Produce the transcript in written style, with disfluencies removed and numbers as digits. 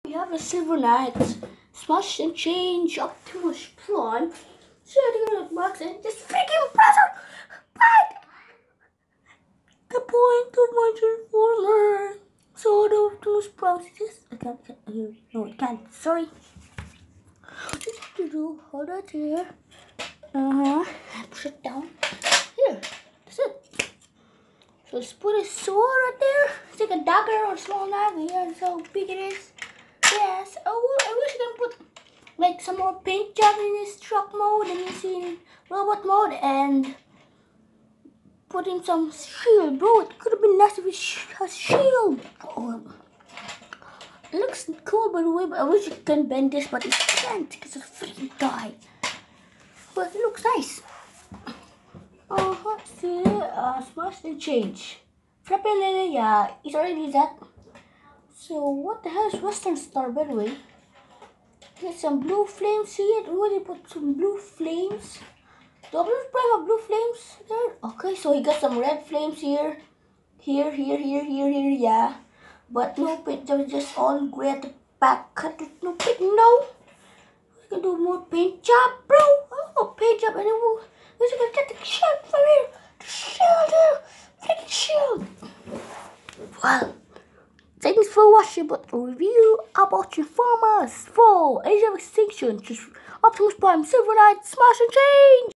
We have a Silver Knight, Smash and Change, Optimus Prime, Shadow Max, and this freaking present. But the point of my transformer. So the Optimus Prime is this. I can't. No, it can't. Sorry. Just to do. Hold it here. Push it down. Here. That's it. So let's put a sword right there. It's like a dagger or a small knife. Here, so big it is. Yes. Oh, I wish I can put like some more paint job in this truck mode and you see in robot mode and put in some shield, bro. It could have been nice if it has shield. Oh, it looks cool by the way, but I wish it can bend this, but it can't because it's a freaking guy. But it looks nice. See, Smash and Change. Flippin' Lily, yeah, it's already that. So what the hell is Western Star by the way? Get some blue flames here. Where they put some blue flames? The Optimus Prime have blue flames there. Okay, so he got some red flames here. Here, yeah. But no paint job, just all gray at the back. Cut it, no paint, no. We can do more paint job, bro. Oh, paint job, and we're gonna get the shield from here. The shield here. Freaking shield. Well. Thanks for watching, but a review about Transformers 4 Age of Extinction, Optimus Prime, Silver Knight, Smash and Change!